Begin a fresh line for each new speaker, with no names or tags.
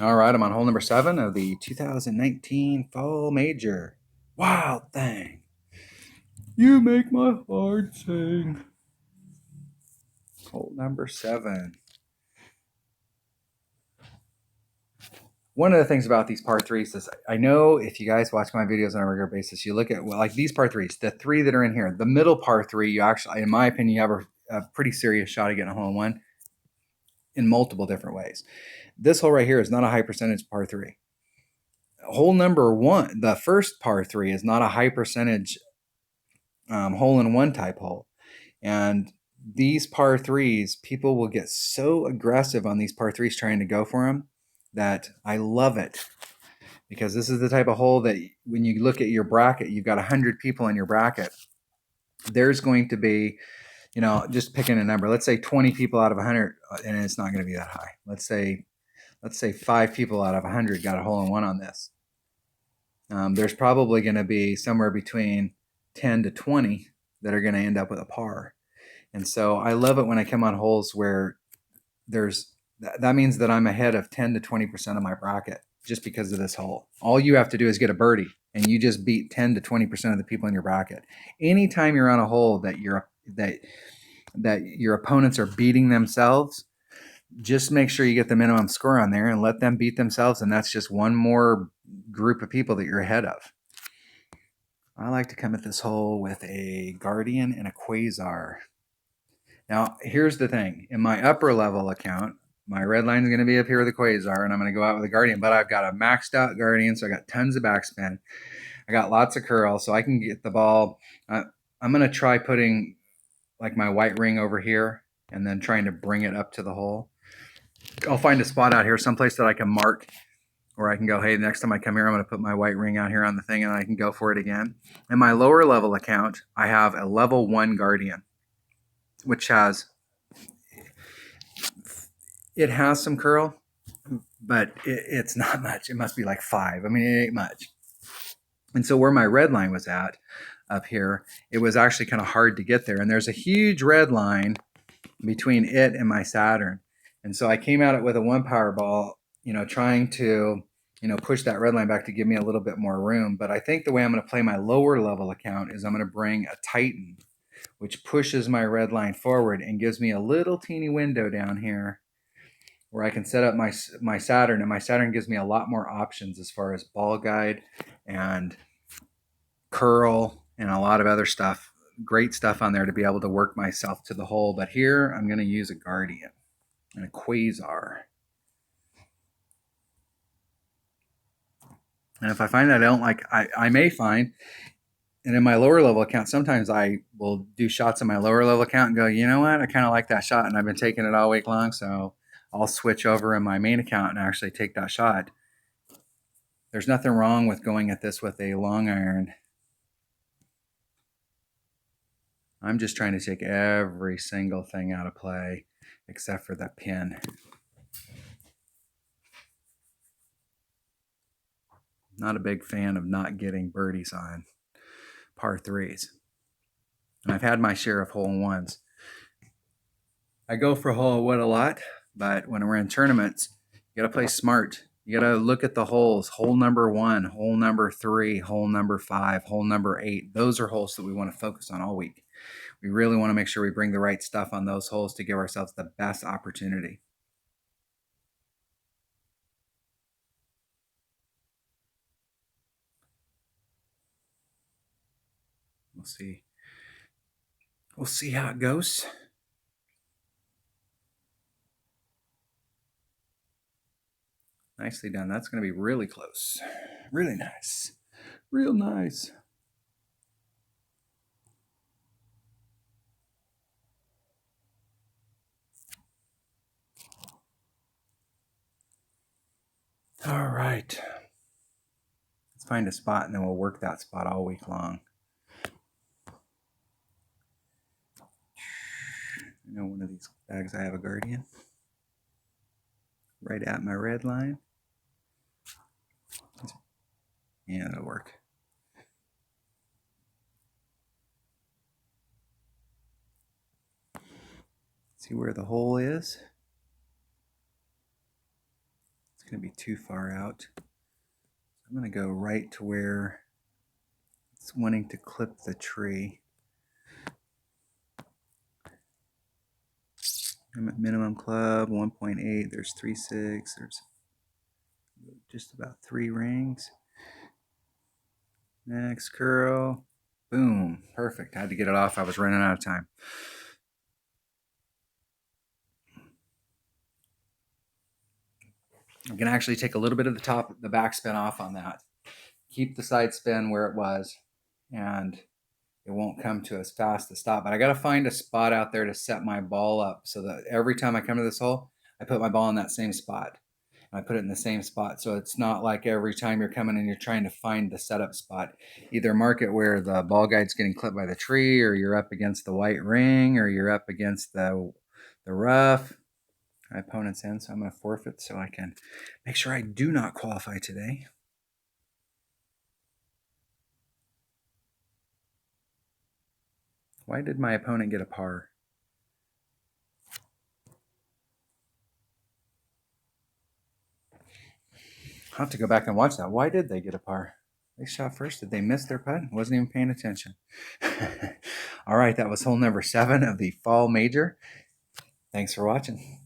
All right, I'm on hole number 7 of the 2019 Fall Major. Wild Thing. You make my heart sing. Hole number 7. One of the things about these par threes is I know if you guys watch my videos on a regular basis, you look at like these par threes, the 3 that are in here, the middle par 3, you actually, in my opinion, you have a pretty serious shot at getting a hole in one in multiple different ways. This hole right here is not a high percentage par 3. Hole number 1, the first par 3, is not a high percentage hole in one type hole. And these par 3s, people will get so aggressive on these par 3s trying to go for them that I love it. Because this is the type of hole that when you look at your bracket, you've got 100 people in your bracket. There's going to be, just picking a number. Let's say 20 people out of 100, and it's not going to be that high. Let's say 5 people out of 100 got a hole in one on this. There's probably going to be somewhere between 10 to 20 that are going to end up with a par. And so I love it when I come on holes where that means that I'm ahead of 10 to 20% of my bracket just because of this hole. All you have to do is get a birdie and you just beat 10 to 20% of the people in your bracket. Anytime you're on a hole that your opponents are beating themselves, just make sure you get the minimum score on there and let them beat themselves, and that's just one more group of people that you're ahead of. I like to come at this hole with a Guardian and a Quasar. Now, here's the thing. In my upper level account, my red line is going to be up here with a Quasar, and I'm going to go out with a Guardian, but I've got a maxed out Guardian, so I got tons of backspin. I got lots of curl, so I can get the ball. I'm going to try putting like my white ring over here and then trying to bring it up to the hole. I'll find a spot out here, someplace that I can mark where I can go, hey, next time I come here, I'm going to put my white ring out here on the thing and I can go for it again. In my lower level account, I have a level 1 Guardian, which has some curl, but it's not much. It must be like 5. I mean, it ain't much. And so where my red line was at up here, it was actually kind of hard to get there. And there's a huge red line between it and my Saturn. And so I came at it with a 1 power ball, trying to, push that red line back to give me a little bit more room. But I think the way I'm going to play my lower level account is I'm going to bring a Titan, which pushes my red line forward and gives me a little teeny window down here where I can set up my Saturn, and my Saturn gives me a lot more options as far as ball guide and curl and a lot of other stuff. Great stuff on there to be able to work myself to the hole. But here I'm going to use a Guardian and a Quasar. And if I find that I don't like, I may find, and in my lower level account, sometimes I will do shots in my lower level account and go, you know what, I kind of like that shot, and I've been taking it all week long, so I'll switch over in my main account and actually take that shot. There's nothing wrong with going at this with a long iron. I'm just trying to take every single thing out of play except for the pin. Not a big fan of not getting birdies on par 3s. And I've had my share of hole in ones. I go for hole in one a lot, but when we're in tournaments, you got to play smart. You got to look at the holes. Hole number 1, hole number 3, hole number 5, hole number 8. Those are holes that we want to focus on all week. We really want to make sure we bring the right stuff on those holes to give ourselves the best opportunity. We'll see. We'll see how it goes. Nicely done. That's going to be really close. Really nice. Real nice. All right. Let's find a spot and then we'll work that spot all week long. I know one of these bags I have a Guardian. Right at my red line. Yeah, that'll work. See where the hole is? going to be too far out. I'm going to go right to where it's wanting to clip the tree. I'm at minimum club, 1.8. There's 3.6. There's just about 3 rings. Next curl. Boom. Perfect. I had to get it off. I was running out of time. I can actually take a little bit of the back spin off on that. Keep the side spin where it was, and it won't come to as fast to stop. But I got to find a spot out there to set my ball up so that every time I come to this hole, I put my ball in that same spot. And I put it in the same spot. So it's not like every time you're coming and you're trying to find the setup spot. Either mark it where the ball guide's getting clipped by the tree, or you're up against the white ring, or you're up against the rough. My opponent's in, so I'm going to forfeit so I can make sure I do not qualify today. Why did my opponent get a par? I'll have to go back and watch that. Why did they get a par? They shot first. Did they miss their putt? Wasn't even paying attention. All right, that was hole number 7 of the Fall Major. Thanks for watching.